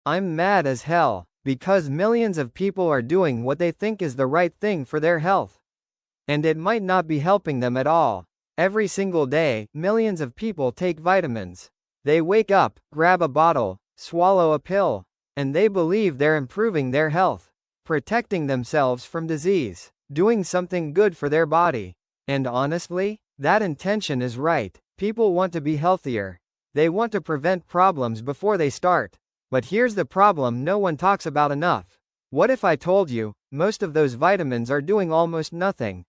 I'm mad as hell, because millions of people are doing what they think is the right thing for their health. And it might not be helping them at all. Every single day, millions of people take vitamins. They wake up, grab a bottle, swallow a pill, and they believe they're improving their health, protecting themselves from disease, doing something good for their body. And honestly, that intention is right. People want to be healthier. They want to prevent problems before they start. But here's the problem no one talks about enough. What if I told you, most of those vitamins are doing almost nothing?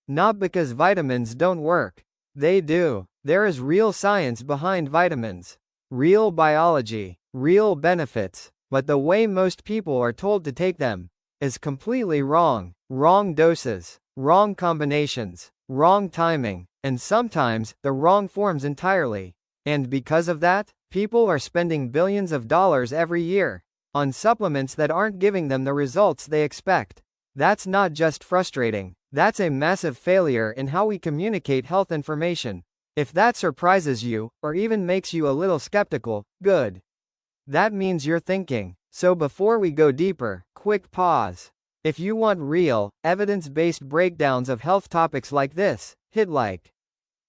Not because vitamins don't work. They do. There is real science behind vitamins. Real biology. Real benefits. But the way most people are told to take them is completely wrong. Wrong doses. Wrong combinations. Wrong timing. And sometimes, the wrong forms entirely. And because of that, people are spending billions of dollars every year on supplements that aren't giving them the results they expect. That's not just frustrating. That's a massive failure in how we communicate health information. If that surprises you, or even makes you a little skeptical, good. That means you're thinking. So before we go deeper, quick pause. If you want real, evidence-based breakdowns of health topics like this, hit like.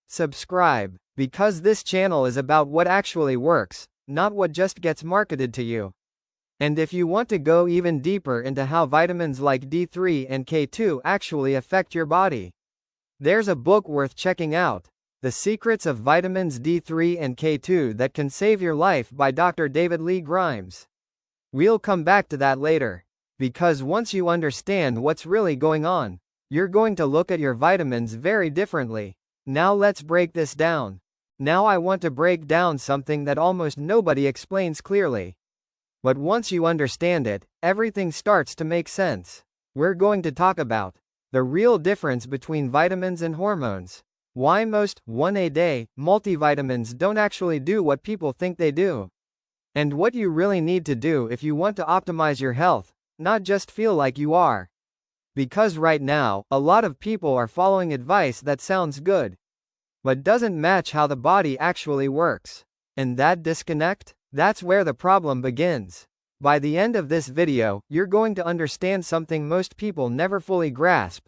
Subscribe. Because this channel is about what actually works, not what just gets marketed to you. And if you want to go even deeper into how vitamins like D3 and K2 actually affect your body, there's a book worth checking out. The Secrets of Vitamins D3 and K2 That Can Save Your Life by Dr. David Lee Grimes. We'll come back to that later. Because once you understand what's really going on, you're going to look at your vitamins very differently. Now let's break this down. Now I want to break down something that almost nobody explains clearly. But once you understand it, everything starts to make sense. We're going to talk about the real difference between vitamins and hormones. Why most 1-a-day multivitamins don't actually do what people think they do. And what you really need to do if you want to optimize your health, not just feel like you are. Because right now, a lot of people are following advice that sounds good, but doesn't match how the body actually works. And that disconnect? That's where the problem begins. By the end of this video, you're going to understand something most people never fully grasp.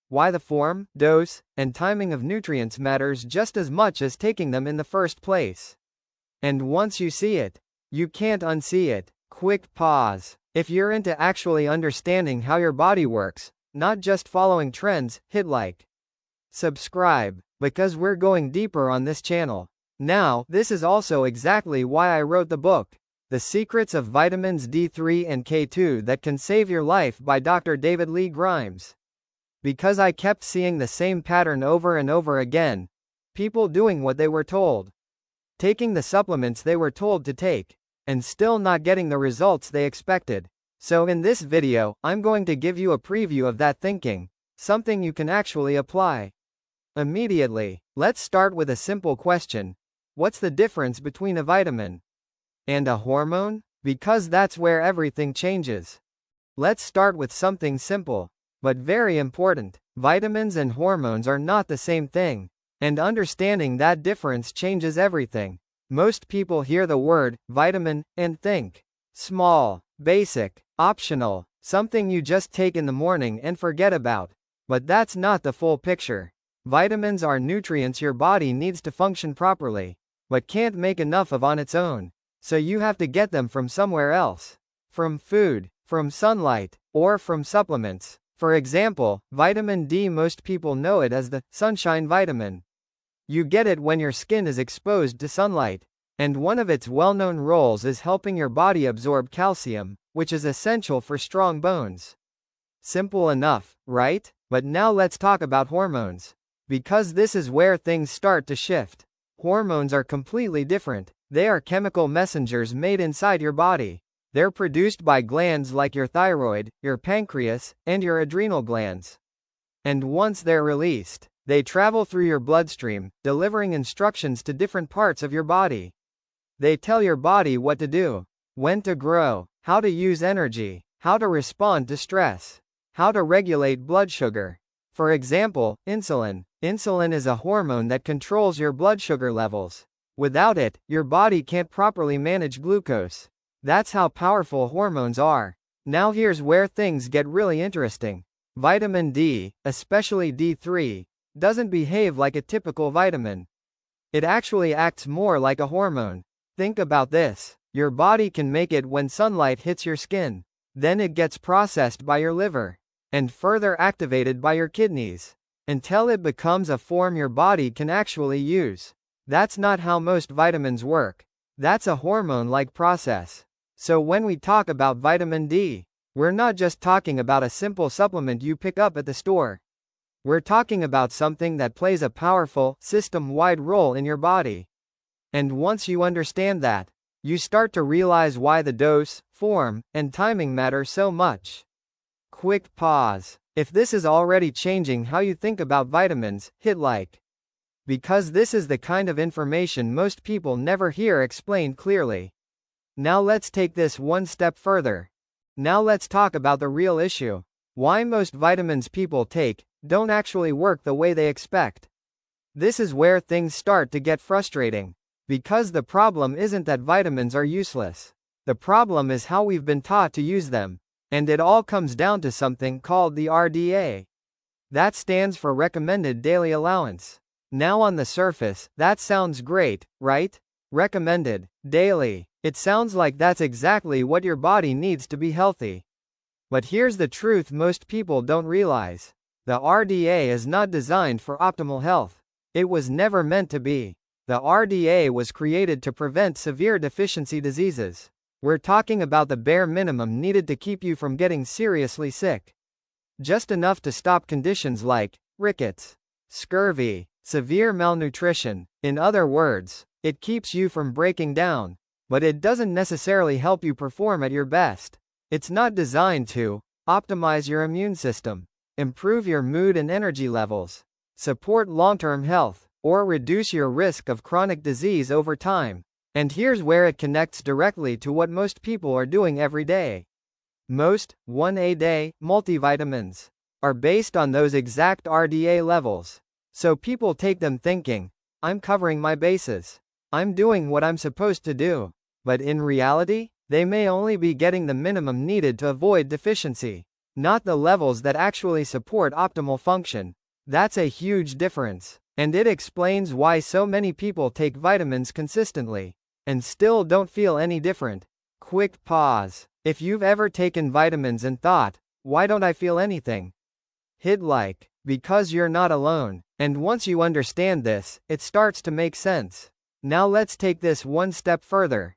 Why the form, dose, and timing of nutrients matters just as much as taking them in the first place. And once you see it, you can't unsee it. Quick pause. If you're into actually understanding how your body works, not just following trends, hit like. Subscribe. Because we're going deeper on this channel. Now, this is also exactly why I wrote the book, The Secrets of Vitamins D3 and K2 That Can Save Your Life by Dr. David Lee Grimes. Because I kept seeing the same pattern over and over again. People doing what they were told. Taking the supplements they were told to take. And still not getting the results they expected. So in this video, I'm going to give you a preview of that thinking. Something you can actually apply. Immediately, let's start with a simple question. What's the difference between a vitamin and a hormone? Because that's where everything changes. Let's start with something simple, but very important. Vitamins and hormones are not the same thing, and understanding that difference changes everything. Most people hear the word vitamin and think small, basic, optional, something you just take in the morning and forget about. But that's not the full picture. Vitamins are nutrients your body needs to function properly, but can't make enough of on its own. So you have to get them from somewhere else. From food, from sunlight, or from supplements. For example, vitamin D, most people know it as the sunshine vitamin. You get it when your skin is exposed to sunlight. And one of its well-known roles is helping your body absorb calcium, which is essential for strong bones. Simple enough, right? But now let's talk about hormones. Because this is where things start to shift. Hormones are completely different. They are chemical messengers made inside your body. They're produced by glands like your thyroid, your pancreas, and your adrenal glands. And once they're released, they travel through your bloodstream, delivering instructions to different parts of your body. They tell your body what to do, when to grow, how to use energy, how to respond to stress, how to regulate blood sugar. For example, insulin. Insulin is a hormone that controls your blood sugar levels. Without it, your body can't properly manage glucose. That's how powerful hormones are. Now here's where things get really interesting. Vitamin D, especially D3, doesn't behave like a typical vitamin. It actually acts more like a hormone. Think about this. Your body can make it when sunlight hits your skin. Then it gets processed by your liver, and further activated by your kidneys, until it becomes a form your body can actually use. That's not how most vitamins work. That's a hormone-like process. So when we talk about vitamin D, we're not just talking about a simple supplement you pick up at the store. We're talking about something that plays a powerful, system-wide role in your body. And once you understand that, you start to realize why the dose, form, and timing matter so much. Quick pause. If this is already changing how you think about vitamins, hit like. Because this is the kind of information most people never hear explained clearly. Now let's take this one step further. Now let's talk about the real issue. Why most vitamins people take don't actually work the way they expect. This is where things start to get frustrating. Because the problem isn't that vitamins are useless. The problem is how we've been taught to use them. And it all comes down to something called the RDA. That stands for Recommended Daily Allowance. Now on the surface, that sounds great, right? Recommended, daily. It sounds like that's exactly what your body needs to be healthy. But here's the truth most people don't realize. The RDA is not designed for optimal health. It was never meant to be. The RDA was created to prevent severe deficiency diseases. We're talking about the bare minimum needed to keep you from getting seriously sick. Just enough to stop conditions like rickets, scurvy, severe malnutrition. In other words, it keeps you from breaking down. But it doesn't necessarily help you perform at your best. It's not designed to optimize your immune system, improve your mood and energy levels, support long-term health, or reduce your risk of chronic disease over time. And here's where it connects directly to what most people are doing every day. Most 1A-day multivitamins are based on those exact RDA levels. So people take them thinking, I'm covering my bases. I'm doing what I'm supposed to do. But in reality, they may only be getting the minimum needed to avoid deficiency, not the levels that actually support optimal function. That's a huge difference. And it explains why so many people take vitamins consistently and still don't feel any different. Quick pause. If you've ever taken vitamins and thought, why don't I feel anything? Hit like. Because you're not alone. And once you understand this, it starts to make sense. Now let's take this one step further.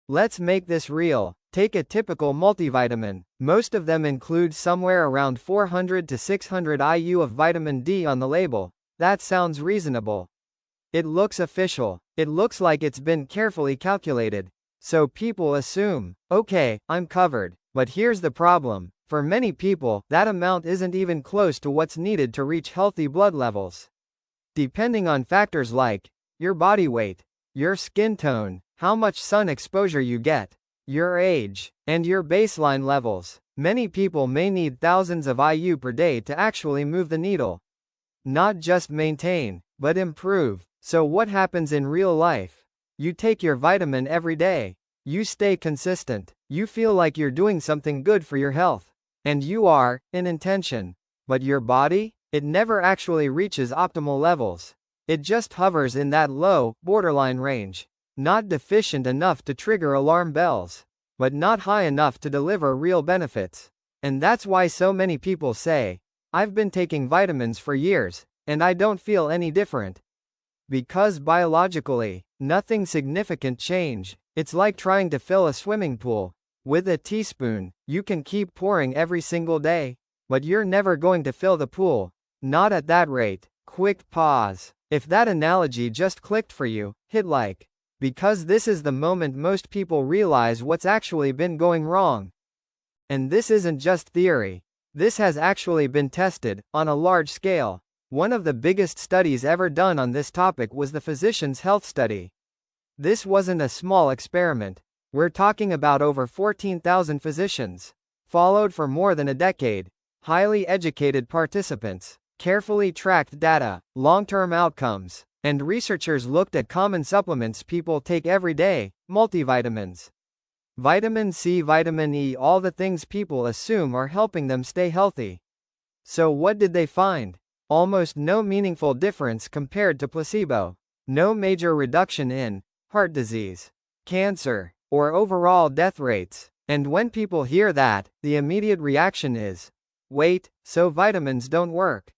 Let's make this real. Take a typical multivitamin. Most of them include somewhere around 400 to 600 IU of vitamin D on the label. That sounds reasonable. It looks official. It looks like it's been carefully calculated. So people assume, okay, I'm covered. But here's the problem. For many people, that amount isn't even close to what's needed to reach healthy blood levels. Depending on factors like your body weight, your skin tone, how much sun exposure you get, your age, and your baseline levels, many people may need thousands of IU per day to actually move the needle. Not just maintain, but improve. So what happens in real life? You take your vitamin every day. You stay consistent. You feel like you're doing something good for your health. And you are, in intention. But your body? It never actually reaches optimal levels. It just hovers in that low, borderline range. Not deficient enough to trigger alarm bells, but not high enough to deliver real benefits. And that's why so many people say, I've been taking vitamins for years, and I don't feel any different. Because biologically, nothing significant changed. It's like trying to fill a swimming pool. With a teaspoon, you can keep pouring every single day, but you're never going to fill the pool. Not at that rate. Quick pause. If that analogy just clicked for you, hit like. Because this is the moment most people realize what's actually been going wrong. And this isn't just theory. This has actually been tested, on a large scale. One of the biggest studies ever done on this topic was the Physician's Health Study. This wasn't a small experiment. We're talking about over 14,000 physicians, followed for more than a decade, highly educated participants, carefully tracked data, long-term outcomes, and researchers looked at common supplements people take every day, multivitamins. Vitamin C, vitamin E, all the things people assume are helping them stay healthy. So what did they find? Almost no meaningful difference compared to placebo. No major reduction in heart disease, cancer, or overall death rates. And when people hear that, the immediate reaction is, wait, so vitamins don't work.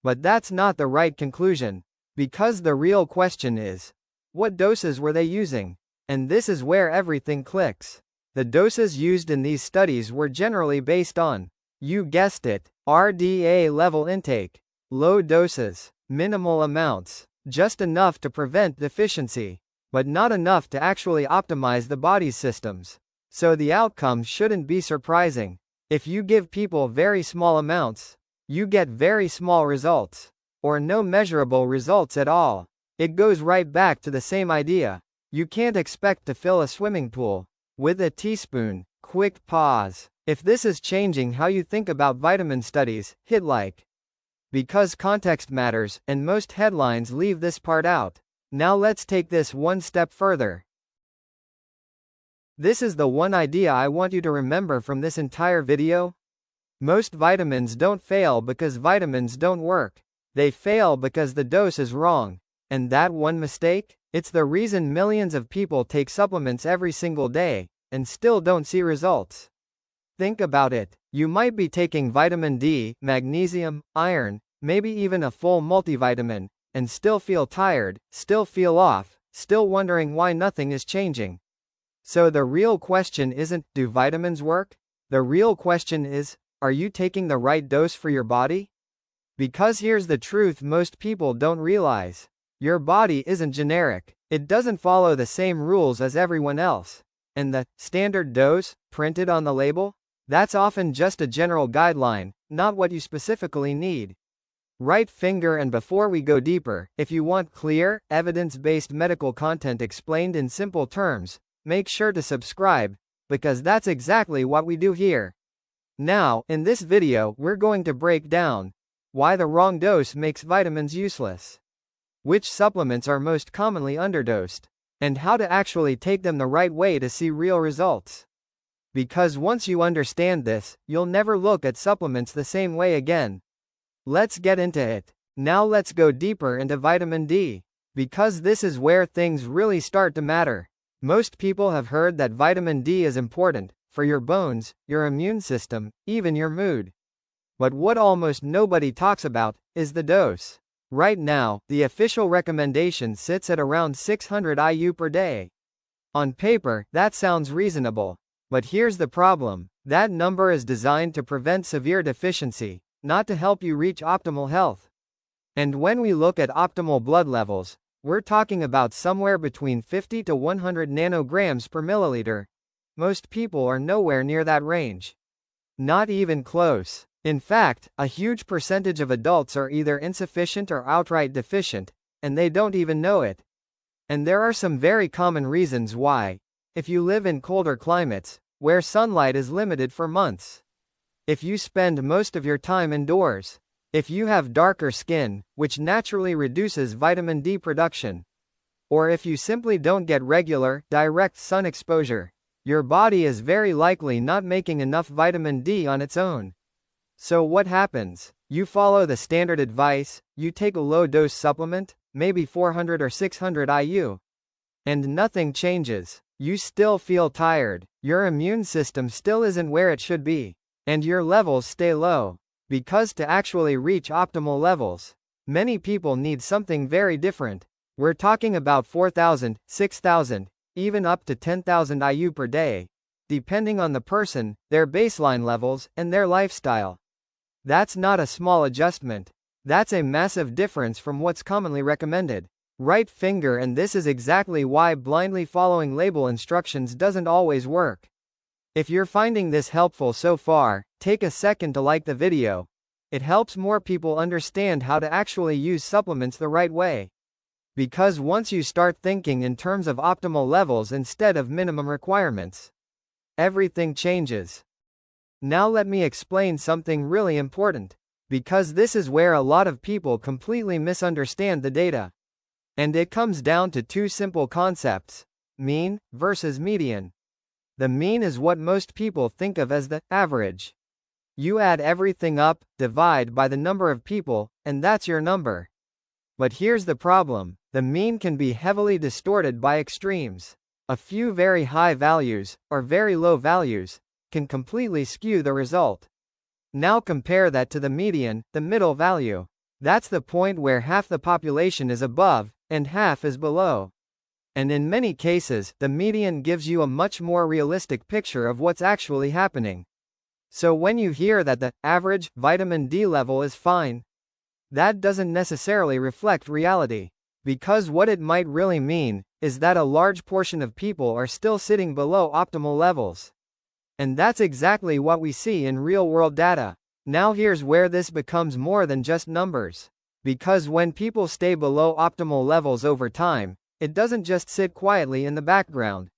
But that's not the right conclusion. Because the real question is, what doses were they using? And this is where everything clicks. The doses used in these studies were generally based on, you guessed it, RDA level intake. Low doses, minimal amounts, just enough to prevent deficiency, but not enough to actually optimize the body's systems. So the outcome shouldn't be surprising. If you give people very small amounts, you get very small results, or no measurable results at all. It goes right back to the same idea. You can't expect to fill a swimming pool with a teaspoon. Quick pause. If this is changing how you think about vitamin studies, hit like. Because context matters, and most headlines leave this part out. Now let's take this one step further. This is the one idea I want you to remember from this entire video. Most vitamins don't fail because vitamins don't work. They fail because the dose is wrong. And that one mistake? It's the reason millions of people take supplements every single day, and still don't see results. Think about it. You might be taking vitamin D, magnesium, iron, maybe even a full multivitamin, and still feel tired, still feel off, still wondering why nothing is changing. So the real question isn't, do vitamins work? The real question is, are you taking the right dose for your body? Because here's the truth most people don't realize. Your body isn't generic. It doesn't follow the same rules as everyone else. And the standard dose, printed on the label? That's often just a general guideline, not what you specifically need. Right finger. And before we go deeper, if you want clear, evidence-based medical content explained in simple terms, make sure to subscribe, because that's exactly what we do here. Now, in this video, we're going to break down why the wrong dose makes vitamins useless, which supplements are most commonly underdosed, and how to actually take them the right way to see real results. Because once you understand this, you'll never look at supplements the same way again. Let's get into it. Now let's go deeper into vitamin D, because this is where things really start to matter. Most people have heard that vitamin D is important for your bones, your immune system, even your mood. But what almost nobody talks about is the dose. Right now, the official recommendation sits at around 600 IU per day. On paper, that sounds reasonable. But here's the problem. That number is designed to prevent severe deficiency, not to help you reach optimal health. And when we look at optimal blood levels, we're talking about somewhere between 50 to 100 nanograms per milliliter. Most people are nowhere near that range. Not even close. In fact, a huge percentage of adults are either insufficient or outright deficient, and they don't even know it. And there are some very common reasons why. If you live in colder climates, where sunlight is limited for months. If you spend most of your time indoors. If you have darker skin, which naturally reduces vitamin D production. Or if you simply don't get regular, direct sun exposure. Your body is very likely not making enough vitamin D on its own. So what happens? You follow the standard advice, you take a low-dose supplement, maybe 400 or 600 IU. And nothing changes. You still feel tired, your immune system still isn't where it should be, and your levels stay low. Because to actually reach optimal levels, many people need something very different. We're talking about 4,000, 6,000, even up to 10,000 IU per day, depending on the person, their baseline levels, and their lifestyle. That's not a small adjustment. That's a massive difference from what's commonly recommended. Right finger. And this is exactly why blindly following label instructions doesn't always work. If you're finding this helpful so far, take a second to like the video. It helps more people understand how to actually use supplements the right way. Because once you start thinking in terms of optimal levels instead of minimum requirements, everything changes. Now let me explain something really important, because this is where a lot of people completely misunderstand the data. And it comes down to two simple concepts: mean versus median. The mean is what most people think of as the average. You add everything up, divide by the number of people, and that's your number. But here's the problem: the mean can be heavily distorted by extremes. A few very high values, or very low values, can completely skew the result. Now compare that to the median, the middle value. That's the point where half the population is above, and half is below. And in many cases, the median gives you a much more realistic picture of what's actually happening. So when you hear that the average vitamin D level is fine, that doesn't necessarily reflect reality. Because what it might really mean is that a large portion of people are still sitting below optimal levels. And that's exactly what we see in real-world data. Now here's where this becomes more than just numbers. Because when people stay below optimal levels over time, it doesn't just sit quietly in the background.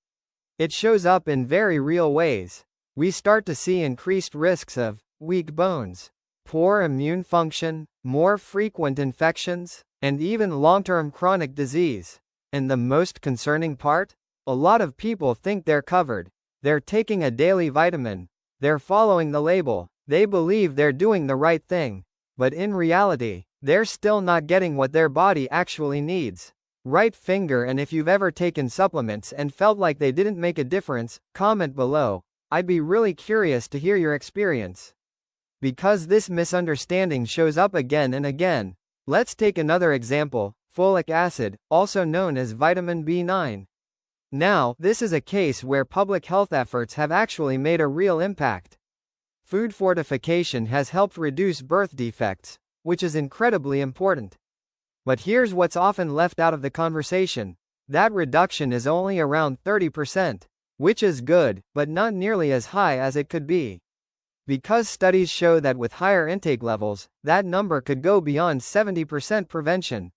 It shows up in very real ways. We start to see increased risks of weak bones, poor immune function, more frequent infections, and even long-term chronic disease. And the most concerning part? A lot of people think they're covered. They're taking a daily vitamin. They're following the label. They believe they're doing the right thing. But in reality, they're still not getting what their body actually needs. Right finger, and if you've ever taken supplements and felt like they didn't make a difference, comment below. I'd be really curious to hear your experience. Because this misunderstanding shows up again and again. Let's take another example: folic acid, also known as vitamin B9. Now, this is a case where public health efforts have actually made a real impact. Food fortification has helped reduce birth defects, which is incredibly important. But here's what's often left out of the conversation. That reduction is only around 30%, which is good, but not nearly as high as it could be. Because studies show that with higher intake levels, that number could go beyond 70% prevention.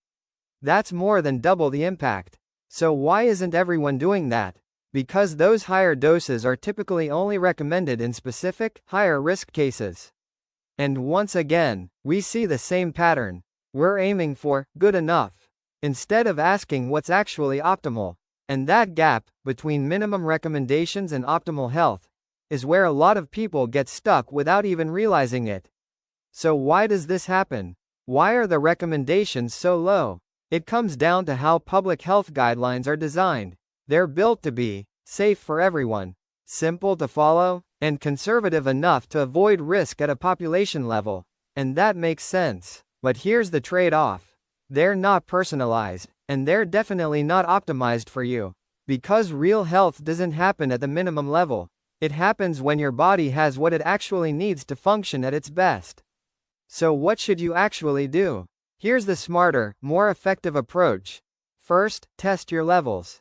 That's more than double the impact. So why isn't everyone doing that? Because those higher doses are typically only recommended in specific, higher risk cases. And once again, we see the same pattern. We're aiming for good enough, instead of asking what's actually optimal. And that gap, between minimum recommendations and optimal health, is where a lot of people get stuck without even realizing it. So why does this happen? Why are the recommendations so low? It comes down to how public health guidelines are designed. They're built to be safe for everyone, simple to follow, and conservative enough to avoid risk at a population level. And that makes sense. But here's the trade-off. They're not personalized, and they're definitely not optimized for you. Because real health doesn't happen at the minimum level. It happens when your body has what it actually needs to function at its best. So what should you actually do? Here's the smarter, more effective approach. First, test your levels.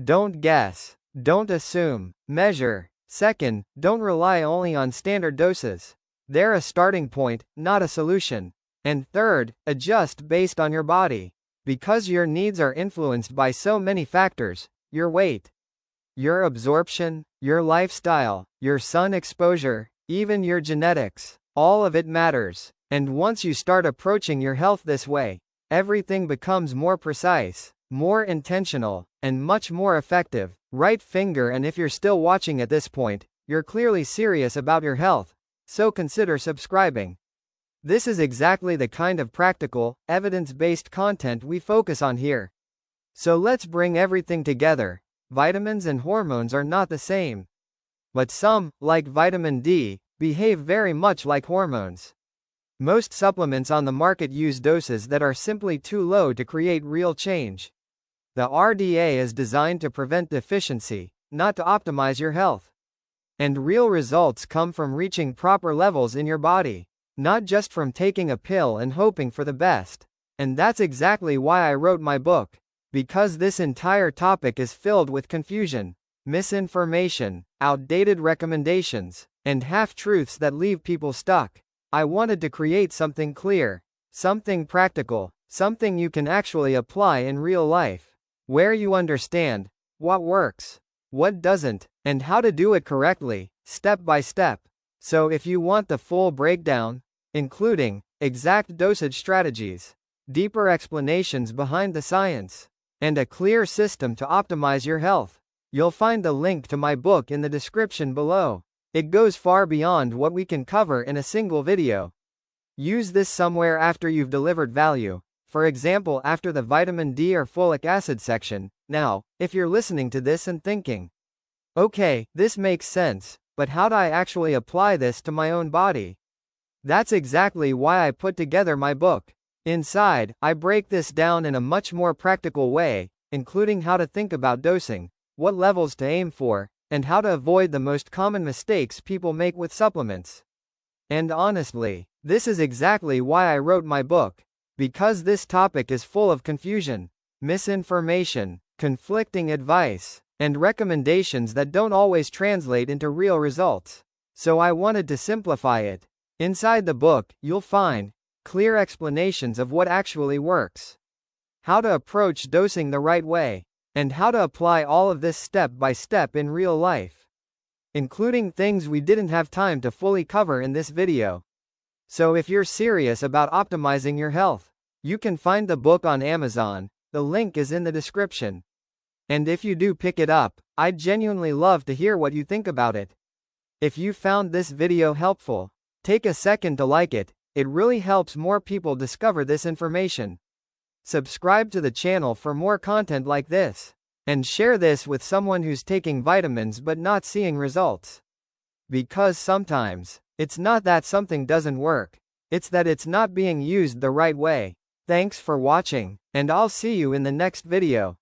Don't guess. Don't assume. Measure. Second, don't rely only on standard doses. They're a starting point, not a solution. And third, adjust based on your body. Because your needs are influenced by so many factors: your weight, your absorption, your lifestyle, your sun exposure, even your genetics. All of it matters. And once you start approaching your health this way, everything becomes more precise, more intentional, and much more effective. Right finger, and if you're still watching at this point, you're clearly serious about your health. So consider subscribing. This is exactly the kind of practical, evidence-based content we focus on here. So let's bring everything together. Vitamins and hormones are not the same. But some, like vitamin D, behave very much like hormones. Most supplements on the market use doses that are simply too low to create real change. The RDA is designed to prevent deficiency, not to optimize your health. And real results come from reaching proper levels in your body, not just from taking a pill and hoping for the best. And that's exactly why I wrote my book. Because this entire topic is filled with confusion, misinformation, outdated recommendations, and half-truths that leave people stuck. I wanted to create something clear, something practical, something you can actually apply in real life, where you understand what works, what doesn't, and how to do it correctly, step by step. So if you want the full breakdown, including exact dosage strategies, deeper explanations behind the science, and a clear system to optimize your health, You'll find the link to my book in the description below. It goes far beyond what we can cover in a single video. Use this somewhere after you've delivered value, for example after the vitamin D or folic acid section. Now, if you're listening to this and thinking, okay, this makes sense, but how do I actually apply this to my own body? That's exactly why I put together my book. Inside, I break this down in a much more practical way, including how to think about dosing, what levels to aim for, and how to avoid the most common mistakes people make with supplements. And honestly, this is exactly why I wrote my book. Because this topic is full of confusion, misinformation, conflicting advice, and recommendations that don't always translate into real results. So I wanted to simplify it. Inside the book, you'll find clear explanations of what actually works, how to approach dosing the right way, and how to apply all of this step by step in real life, including things we didn't have time to fully cover in this video. So if you're serious about optimizing your health, you can find the book on Amazon. The link is in the description. And if you do pick it up, I'd genuinely love to hear what you think about it. If you found this video helpful, take a second to like it. It really helps more people discover this information. Subscribe to the channel for more content like this. And share this with someone who's taking vitamins but not seeing results. Because sometimes, it's not that something doesn't work, it's that it's not being used the right way. Thanks for watching, and I'll see you in the next video.